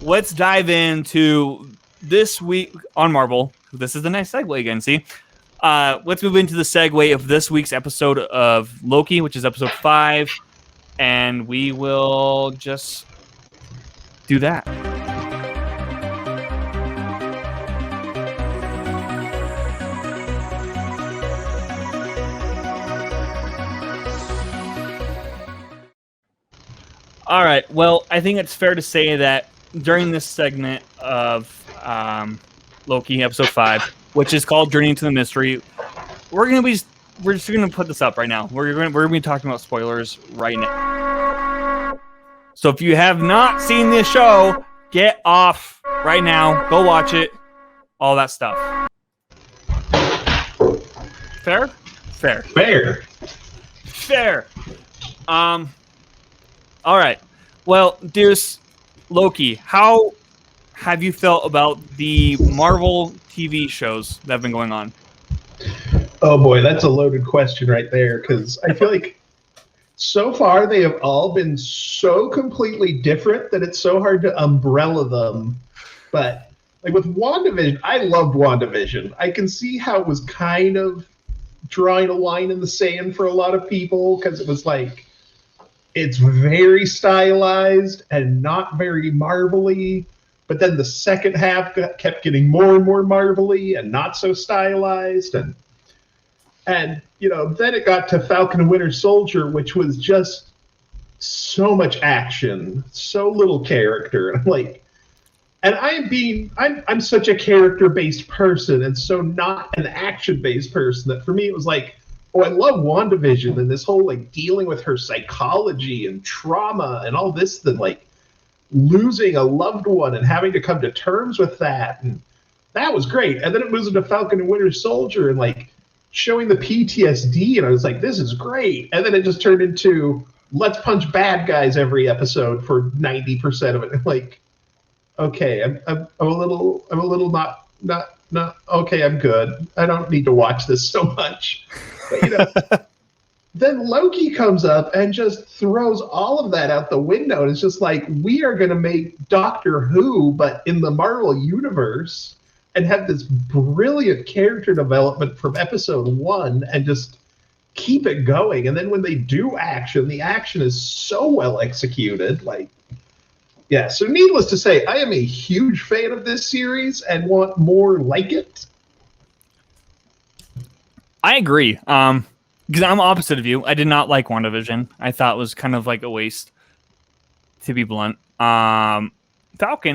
let's dive into this week on Marvel. This is the nice segue again, see? Let's move into the segue of this week's episode of Loki, which is episode 5, and we will just do that. All right. Well, I think it's fair to say that during this segment of Loki episode 5, which is called Journey into the Mystery, we're just gonna put this up right now. We're gonna be talking about spoilers right now. So if you have not seen this show, get off right now. Go watch it. All that stuff. Fair. All right. Well, Deuce, Loki, how have you felt about the Marvel TV shows that have been going on? Oh boy, that's a loaded question right there, because I feel like so far they have all been so completely different that it's so hard to umbrella them. But like with WandaVision, I loved WandaVision. I can see how it was kind of drawing a line in the sand for a lot of people, because it was like, it's very stylized and not very Marvel-y, but then the second half kept getting more and more Marvel-y and not so stylized, and you know, then it got to Falcon and Winter Soldier, which was just so much action, so little character. And I'm like, and I'm such a character-based person, and so not an action-based person, that for me it was like, oh, I love WandaVision and this whole like dealing with her psychology and trauma and all this, then like losing a loved one and having to come to terms with that, and that was great. And then it moves into Falcon and Winter Soldier and like showing the PTSD, and I was like, this is great. And then it just turned into let's punch bad guys every episode for 90% of it. And like, okay, I'm a little not okay. I'm good. I don't need to watch this so much. But, you know, then Loki comes up and just throws all of that out the window. And it's just like, we are going to make Doctor Who, but in the Marvel universe, and have this brilliant character development from episode 1 and just keep it going. And then when they do action, the action is so well executed. Like, yeah, so needless to say, I am a huge fan of this series and want more like it. I agree. Because I'm opposite of you. I did not like WandaVision. I thought it was kind of like a waste, to be blunt. Falcon,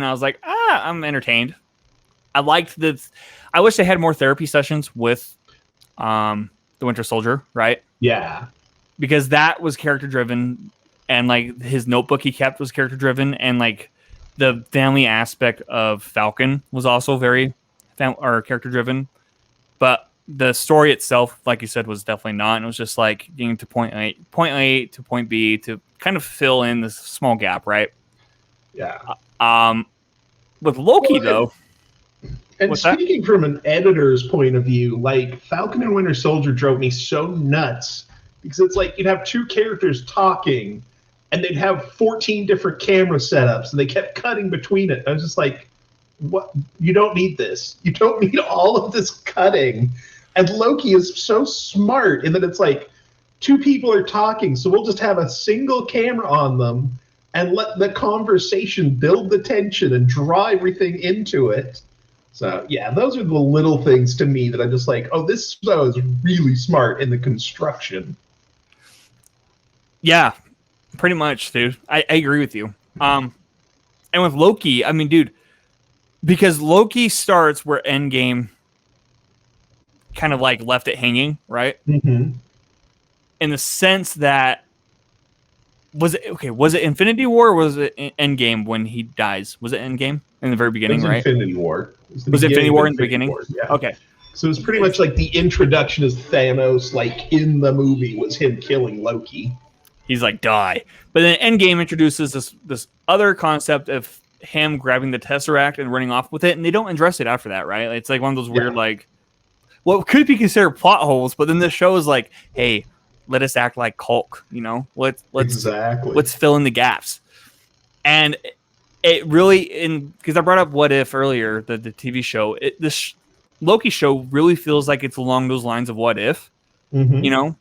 I was like, I'm entertained. I liked I wish they had more therapy sessions with the Winter Soldier, right? Yeah. Because that was character driven, and like his notebook he kept was character driven, and like the family aspect of Falcon was also very character driven. But the story itself, like you said, was definitely not. And it was just like getting to point A to point B to kind of fill in this small gap, right? Yeah. With Loki, though. And speaking from an editor's point of view, like Falcon and Winter Soldier drove me so nuts, because it's like you'd have two characters talking and they'd have 14 different camera setups and they kept cutting between it. I was just like, what? You don't need this. You don't need all of this cutting. And Loki is so smart in that it's like two people are talking, so we'll just have a single camera on them and let the conversation build the tension and draw everything into it. So, yeah, those are the little things to me that I'm just like, oh, this show is really smart in the construction. Yeah, pretty much, dude. I agree with you. And with Loki, I mean, dude, because Loki starts where Endgame kind of like left it hanging, right? Mm-hmm. In the sense that, was it Infinity War or was it Endgame when he dies? Was it Endgame in the very beginning, right? Infinity War. Was it Infinity War in the beginning? War, yeah. Okay. So it was pretty much like the introduction as Thanos, like in the movie, was him killing Loki. He's like, die. But then Endgame introduces this other concept of him grabbing the Tesseract and running off with it, and they don't address it after that, right? It's like one of those weird, like, what could be considered plot holes, but then this show is like, hey, let us act like Hulk, you know? Let's fill in the gaps. And it really, because I brought up What If earlier, the TV show. This Loki show really feels like it's along those lines of What If, Mm-hmm. you know,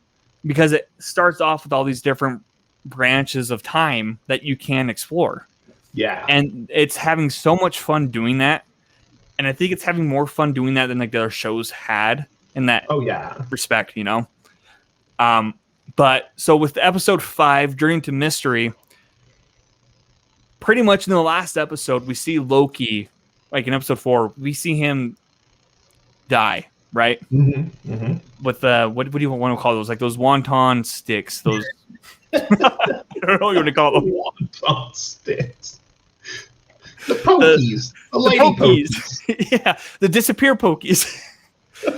because it starts off with all these different branches of time that you can explore. Yeah. And it's having so much fun doing that. And I think it's having more fun doing that than like the other shows had in that respect, you know? But so with episode 5, Journey to Mystery, pretty much in the last episode, we see Loki, like in episode 4, we see him die, right? Mm-hmm. Mm-hmm. With what do you want to call those? Like those wonton sticks, those I don't know what you want to call them. Wonton sticks. The pokies. The lady pokies. Yeah, the disappear pokies.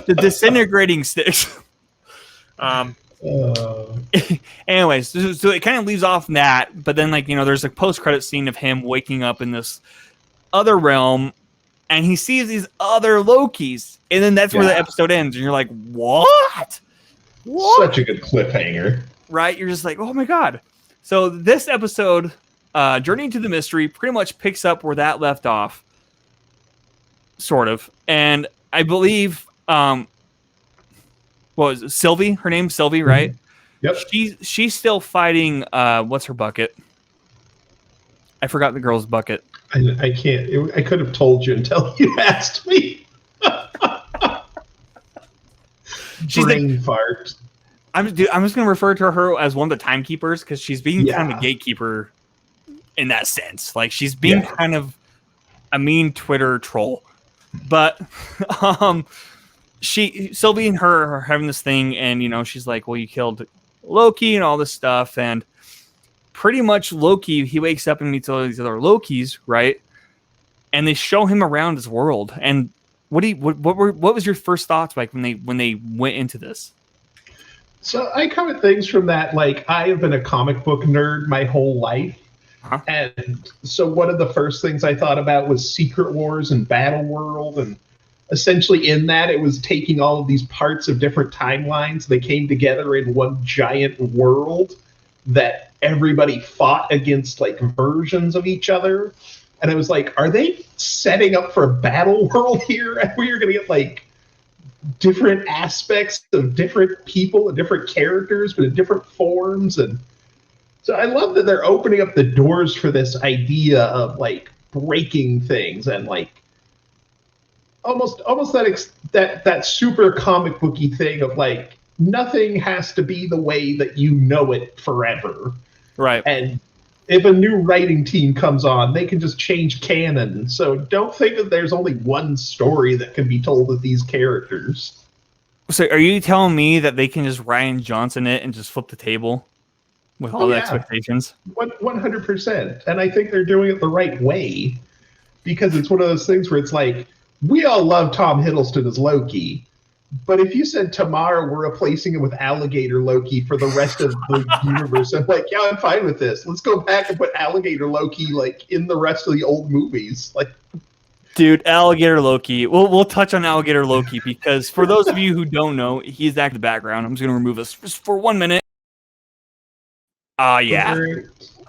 The disintegrating sticks. Anyways, so it kind of leaves off from that, but then like, you know, there's a post-credit scene of him waking up in this other realm, and he sees these other Lokis, and then that's where the episode ends, and you're like, what? Such a good cliffhanger. Right? You're just like, oh my god. So this episode, Journey to the Mystery, pretty much picks up where that left off, sort of, and I believe what was it? Sylvie? Her name's Sylvie, right? Yep. She's still fighting. What's her bucket? I forgot the girl's bucket. I can't. I could have told you until you asked me. She's brain fart. I'm just going to refer to her as one of the timekeepers because she's being kind of a gatekeeper in that sense. Like she's being kind of a mean Twitter troll, but Sylvie and her are having this thing, and you know, she's like, well, you killed Loki and all this stuff, and pretty much Loki, he wakes up and meets all these other Lokis, right? And they show him around his world. And what was your first thoughts like when they went into this? So I come at things from that, like, I have been a comic book nerd my whole life. Huh? And so one of the first things I thought about was Secret Wars and Battle World, and essentially in that it was taking all of these parts of different timelines. They came together in one giant world that everybody fought against, like, versions of each other. And I was like, are they setting up for a battle world here? And we're going to get, like, different aspects of different people and different characters, but in different forms. And so I love that they're opening up the doors for this idea of, like, breaking things and, like, almost that super comic booky thing of, like, nothing has to be the way that you know it forever. Right. And if a new writing team comes on, they can just change canon. So don't think that there's only one story that can be told with these characters. So are you telling me that they can just Ryan Johnson it and just flip the table with all the expectations? 100%. And I think they're doing it the right way, because it's one of those things where it's like, we all love Tom Hiddleston as Loki, but if you said tomorrow we're replacing him with Alligator Loki for the rest of the universe, I'm like, yeah, I'm fine with this. Let's go back and put Alligator Loki, like, in the rest of the old movies. Like, dude, Alligator Loki. We'll touch on Alligator Loki because for those of you who don't know, he's back in the background. I'm just gonna remove this just for 1 minute. Yeah,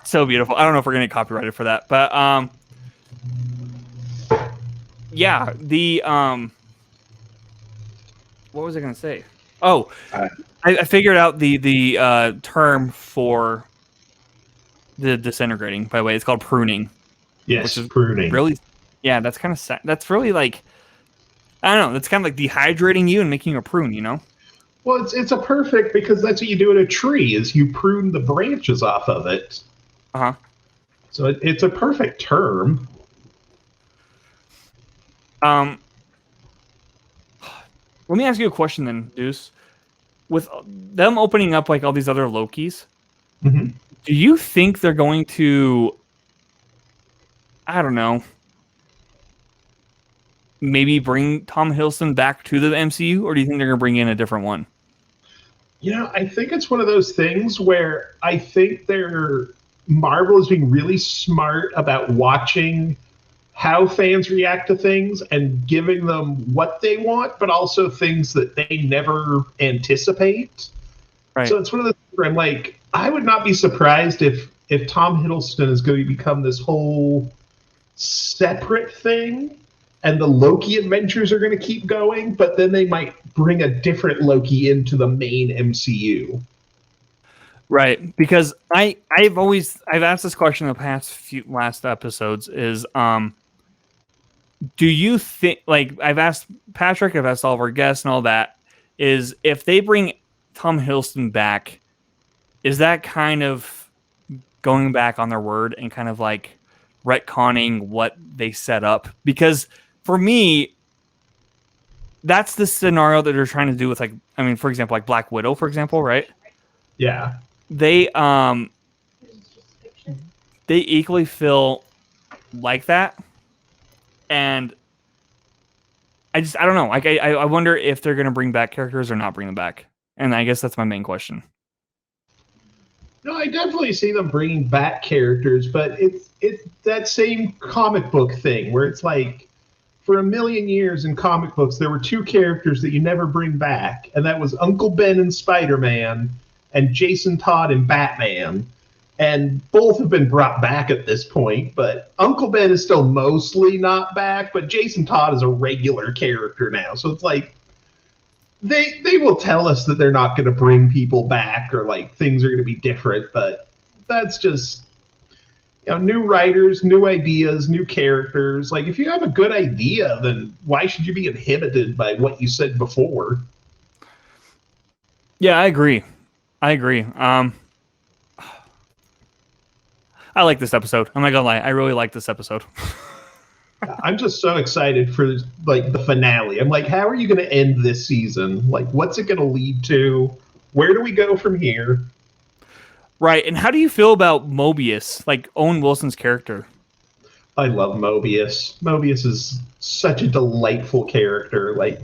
so beautiful. I don't know if we're gonna get copyrighted for that, but yeah, the what was I going to say? Oh, I figured out the term for the disintegrating, by the way. It's called pruning. Yes, which is pruning. Really, yeah, that's kind of sad. That's really like, I don't know, that's kind of like dehydrating you and making you a prune, you know? Well, it's a perfect, because that's what you do in a tree, is you prune the branches off of it. Uh-huh. So it's a perfect term. Let me ask you a question then, Deuce. With them opening up like all these other Lokis, do you think they're going to, I don't know, maybe bring Tom Hiddleston back to the MCU, or do you think they're going to bring in a different one? You know, I think it's one of those things where I think Marvel is being really smart about watching how fans react to things and giving them what they want, but also things that they never anticipate. Right. So it's one of those where I'm like, I would not be surprised if Tom Hiddleston is going to become this whole separate thing, and the Loki adventures are going to keep going, but then they might bring a different Loki into the main MCU. Right, because I've asked this question in the past few last episodes is do you think, like, I've asked Patrick, I've asked all of our guests and all that, is if they bring Tom Hiddleston back, is that kind of going back on their word and kind of like retconning what they set up? Because for me, that's the scenario that they're trying to do with, like, I mean, for example, like Black Widow, for example, right? Yeah. They equally feel like that, and I don't know. Like I wonder if they're going to bring back characters or not bring them back, and I guess that's my main question. No, I definitely see them bringing back characters, but it's that same comic book thing where it's like, for a million years in comic books, there were two characters that you never bring back, and that was Uncle Ben in Spider-Man and Jason Todd in Batman. And both have been brought back at this point, but Uncle Ben is still mostly not back, but Jason Todd is a regular character now. So it's like, they will tell us that they're not going to bring people back, or like things are going to be different, but that's just, you know, new writers, new ideas, new characters. Like, if you have a good idea, then why should you be inhibited by what you said before? Yeah, I agree. I like this episode. I'm not gonna lie, I really like this episode. I'm just so excited for like the finale. I'm like, how are you going to end this season? Like, what's it going to lead to? Where do we go from here? Right, and how do you feel about Mobius, like Owen Wilson's character? I love Mobius. Mobius is such a delightful character. Like,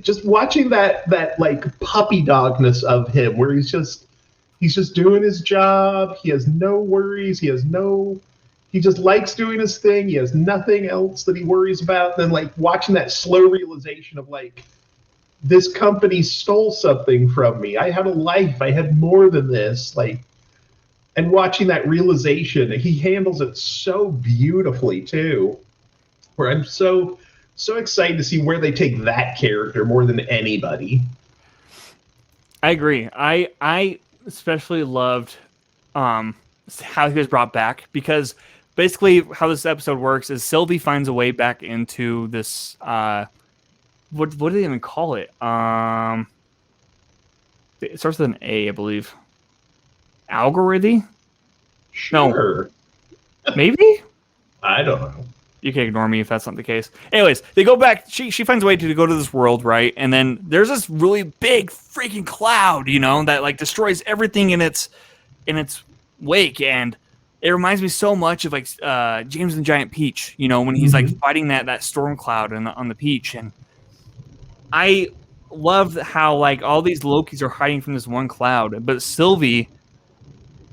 just watching that like puppy dogness of him, where he's just doing his job. He has no worries. He just likes doing his thing. He has nothing else that he worries about. And then, like, watching that slow realization of, like, this company stole something from me. I had a life. I had more than this. Like, and watching that realization, he handles it so beautifully too. Where I'm so excited to see where they take that character more than anybody. I agree. I especially loved how he was brought back, because basically how this episode works is Sylvie finds a way back into this what do they even call it? It starts with an A, I believe. Algorithm? Sure. No. Maybe? I don't know. You can ignore me if that's not the case. Anyways, they go back. She finds a way to go to this world, right? And then there's this really big freaking cloud, you know, that like destroys everything in its wake. And it reminds me so much of like James and the Giant Peach, you know, when he's like fighting that storm cloud on the peach. And I love how like all these Lokis are hiding from this one cloud, but Sylvie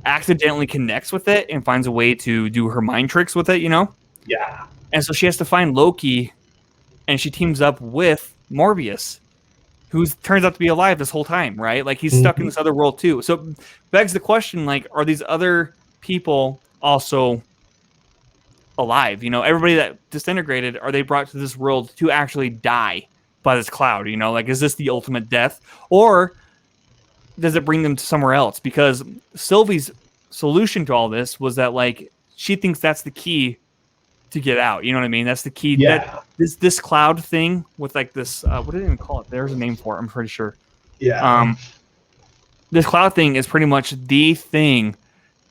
accidentally connects with it and finds a way to do her mind tricks with it, you know? Yeah. And so she has to find Loki, and she teams up with Morbius, who turns out to be alive this whole time, right? Like, he's stuck in this other world too. So it begs the question, like, are these other people also alive? You know, everybody that disintegrated, are they brought to this world to actually die by this cloud? You know, like, is this the ultimate death? Or does it bring them to somewhere else? Because Sylvie's solution to all this was that, like, she thinks that's the key to get out. You know what I mean? That's the key. Yeah. This cloud thing with like this, what do they even call it? There's a name for it, I'm pretty sure. Yeah. This cloud thing is pretty much the thing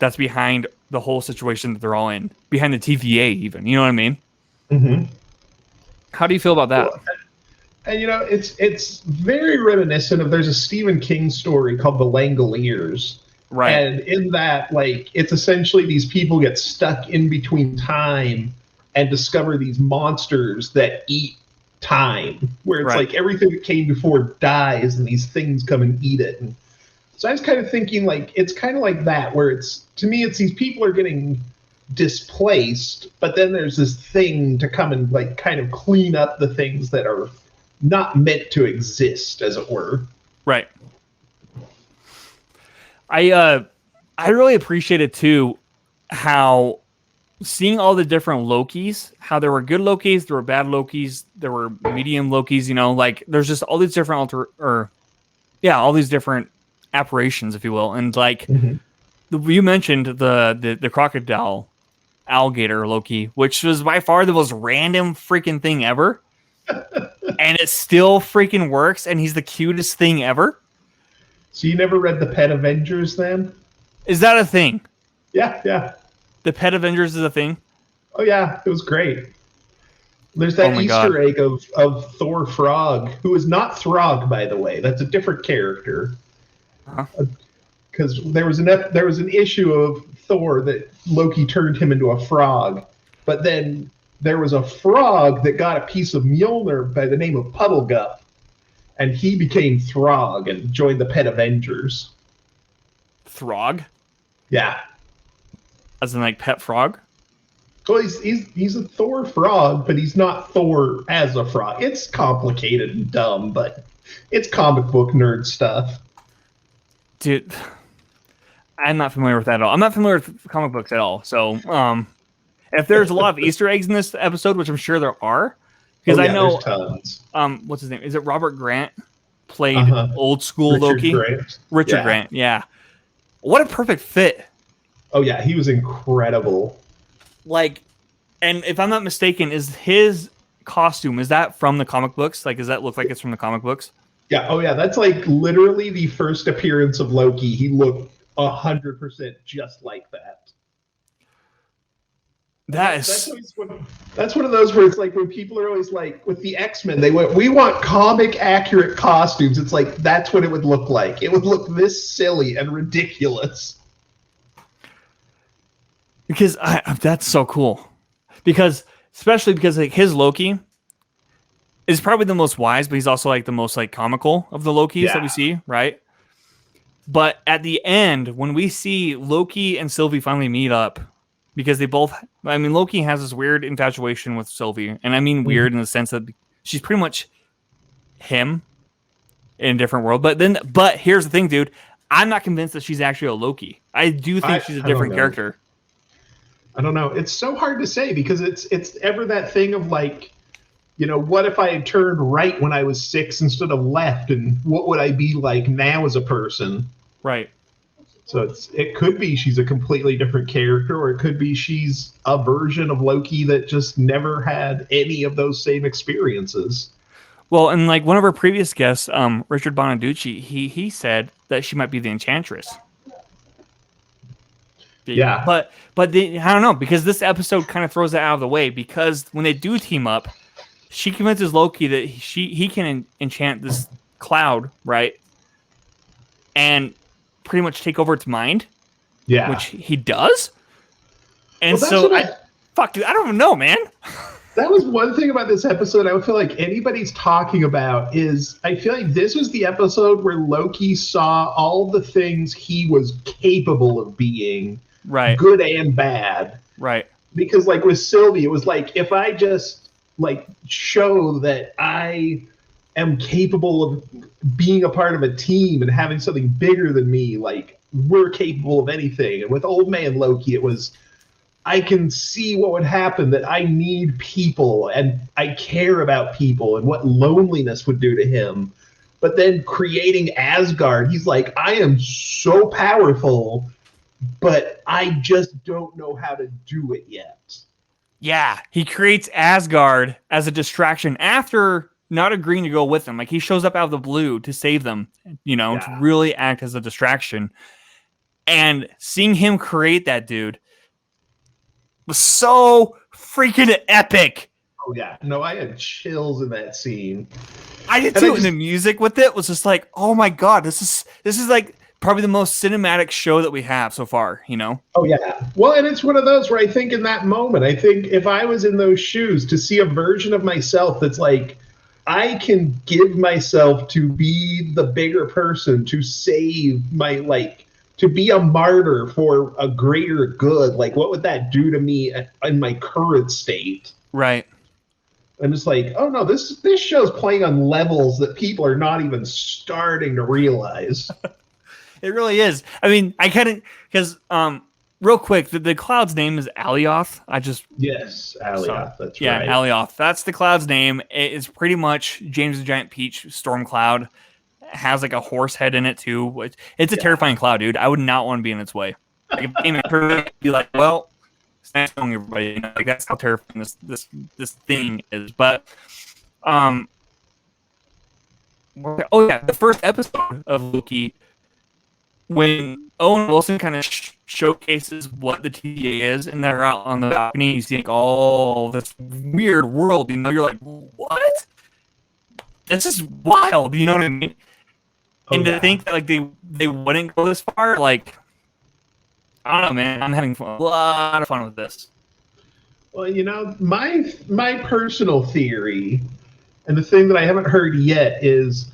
that's behind the whole situation that they're all in, behind the TVA even. You know what I mean? Mm-hmm. How do you feel about that? Well, and you know, it's very reminiscent of, there's a Stephen King story called The Langoliers. Right. And in that, like, it's essentially these people get stuck in between time and discover these monsters that eat time, where it's like everything that came before dies and these things come and eat it. And so I was kind of thinking, like, it's kind of like that, where it's, to me, it's these people are getting displaced, but then there's this thing to come and like kind of clean up the things that are not meant to exist, as it were. Right. I really appreciated too how seeing all the different Lokis, how there were good Lokis, there were bad Lokis, there were medium Lokis, like there's just all these different all these different apparitions, if you will. And like you mentioned the crocodile alligator Loki, which was by far the most random freaking thing ever. And it still freaking works, and he's the cutest thing ever. So you never read the Pet Avengers then? Is that a thing? Yeah. The Pet Avengers is a thing? Oh yeah, it was great. There's that Easter egg of Thor Frog, who is not Throg, by the way. That's a different character. Because there was an issue of Thor that Loki turned him into a frog, but then there was a frog that got a piece of Mjolnir by the name of Puddlegup, and he became Throg and joined the Pet Avengers. Throg? Yeah. As in like pet frog? Well, he's a Thor frog, but he's not Thor as a frog. It's complicated and dumb, but it's comic book nerd stuff. Dude, I'm not familiar with that at all. I'm not familiar with comic books at all. So, if there's a lot of Easter eggs in this episode, which I'm sure there are, because I know, tons. What's his name? Is it Robert Grant played old school Loki? Richard Grant, yeah. What a perfect fit. Oh yeah, he was incredible. Like, and if I'm not mistaken, is his costume, is that from the comic books? Like, does that look like it's from the comic books? Yeah. Oh yeah, that's like literally the first appearance of Loki. He looked 100% just like that. That's one of those where it's like when people are always like with the X-Men, we want comic accurate costumes. It's like that's what it would look like. It would look this silly and ridiculous. Because that's so cool. Especially because like his Loki is probably the most wise, but he's also like the most like comical of the Lokis that we see, right? But at the end, when we see Loki and Sylvie finally meet up, because Loki has this weird infatuation with Sylvie, and I mean weird in the sense that she's pretty much him in a different world. But here's the thing, dude. I'm not convinced that she's actually a Loki. I do think she's a different character. I don't know. It's so hard to say because it's ever that thing of like, what if I had turned right when I was 6 instead of left, and what would I be like now as a person? Right. So it could be she's a completely different character, or it could be she's a version of Loki that just never had any of those same experiences. Well, and like one of our previous guests, Richard Bonaducci, he said that she might be the Enchantress. Yeah. But I don't know, because this episode kind of throws that out of the way, because when they do team up, she convinces Loki that he can enchant this cloud, right? And pretty much take over its mind. Yeah. Which he does. And so dude, I don't even know, man. That was one thing about this episode I would feel like anybody's talking about is I feel like this was the episode where Loki saw all the things he was capable of being. Right. Good and bad. Right. Because like with Sylvie, it was like if I just like show that I am capable of being a part of a team and having something bigger than me, like we're capable of anything. And with Old Man Loki, it was I can see what would happen, that I need people and I care about people and what loneliness would do to him. But then creating Asgard, he's like, I am so powerful, but I just don't know how to do it yet. Yeah, he creates Asgard as a distraction after not agreeing to go with them. Like he shows up out of the blue to save them, to really act as a distraction. And seeing him create that dude was so freaking epic. Oh yeah, no, I had chills in that scene. I did too. And the music with it was just like, oh my god, this is like probably the most cinematic show that we have so far, Oh yeah. Well, and it's one of those where I think in that moment, I think if I was in those shoes, to see a version of myself that's like, I can give myself to be the bigger person, to save to be a martyr for a greater good. Like, what would that do to me in my current state? Right. I'm just like, oh no, this show's playing on levels that people are not even starting to realize. It really is. I mean, I kind of, because real quick, the cloud's name is Alioth. Yes, Alioth. That's yeah, right. Alioth. That's the cloud's name. It is pretty much James the Giant Peach Storm Cloud. Has like a horse head in it too. It's a terrifying cloud, dude. I would not want to be in its way. Like, if it came after me, I'd be like, well, it's nice knowing everybody. You know, like that's how terrifying this thing is. But oh yeah, the first episode of Loki, when Owen Wilson kind of showcases what the TVA is, and they're out on the balcony, you see like all this weird world. You know, you're like, what? This is wild. You know what I mean? And to think that like they wouldn't go this far, like I don't know, man. I'm having a lot of fun with this. Well, you know, my personal theory, and the thing that I haven't heard yet is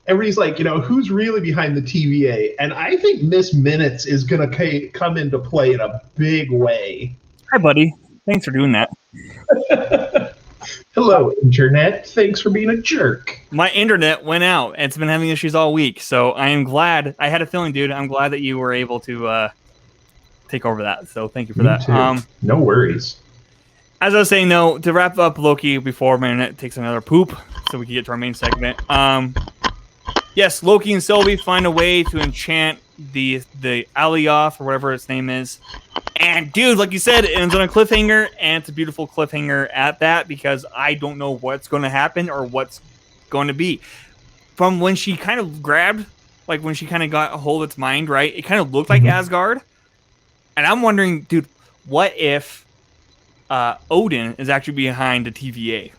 everybody's like, you know, who's really behind the TVA? And I think Miss Minutes is going to come into play in a big way. Hi, buddy. Thanks for doing that. Hello, Internet. Thanks for being a jerk. My internet went out. It's been having issues all week, so I am glad. I had a feeling, dude. I'm glad that you were able to take over that. So thank you for that. Too. No worries. As I was saying, though, to wrap up Loki before my internet takes another poop, so we can get to our main segment. Yes, Loki and Sylvie find a way to enchant the Alioth or whatever its name is. And dude, like you said, it ends on a cliffhanger, and it's a beautiful cliffhanger at that because I don't know what's going to happen or what's going to be. From when she kind of grabbed, like when she kind of got a hold of its mind, right? It kind of looked like Asgard. And I'm wondering, dude, what if Odin is actually behind the TVA?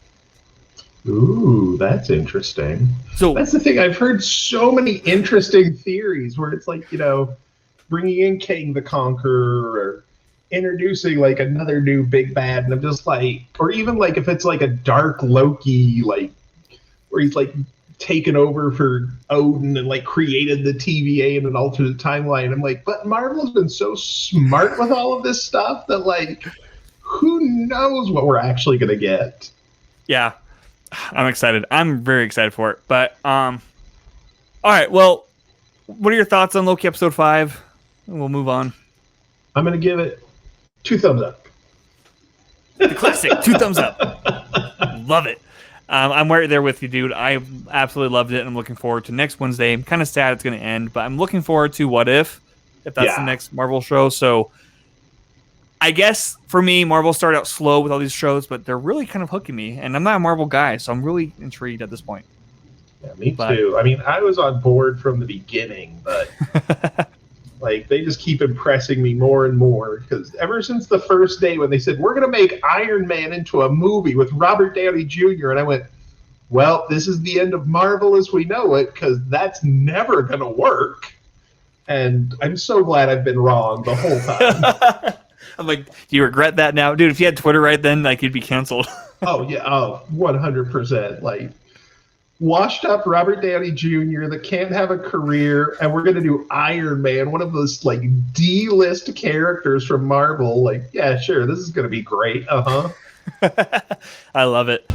Ooh, that's interesting. So that's the thing. I've heard so many interesting theories where it's like, you know, bringing in King the Conqueror or introducing like another new big bad, and I'm just like, or even like if it's like a dark Loki, like where he's like taken over for Odin and like created the TVA in an alternate timeline. I'm like, but Marvel's been so smart with all of this stuff that like, who knows what we're actually gonna get? Yeah, I'm excited. I'm very excited for it. But all right, well, what are your thoughts on Loki episode 5? We'll move on. I'm gonna give it 2 thumbs up. The classic, 2 thumbs up. Love it. I'm right there with you, dude. I absolutely loved it, and I'm looking forward to next Wednesday. I'm kind of sad it's going to end, but I'm looking forward to What If that's the next Marvel show. So I guess for me, Marvel started out slow with all these shows, but they're really kind of hooking me, and I'm not a Marvel guy, so I'm really intrigued at this point. Yeah, me too. I mean, I was on board from the beginning, but like they just keep impressing me more and more because ever since the first day when they said we're going to make Iron Man into a movie with Robert Downey Jr. and I went, well, this is the end of Marvel as we know it because that's never going to work. And I'm so glad I've been wrong the whole time. I'm like, do you regret that now? Dude, if you had Twitter right then, like you'd be canceled. Oh, yeah. Oh, 100%. Like, washed up Robert Downey Jr. that can't have a career, and we're going to do Iron Man, one of those like D-list characters from Marvel. Like, yeah, sure, this is going to be great. I love it.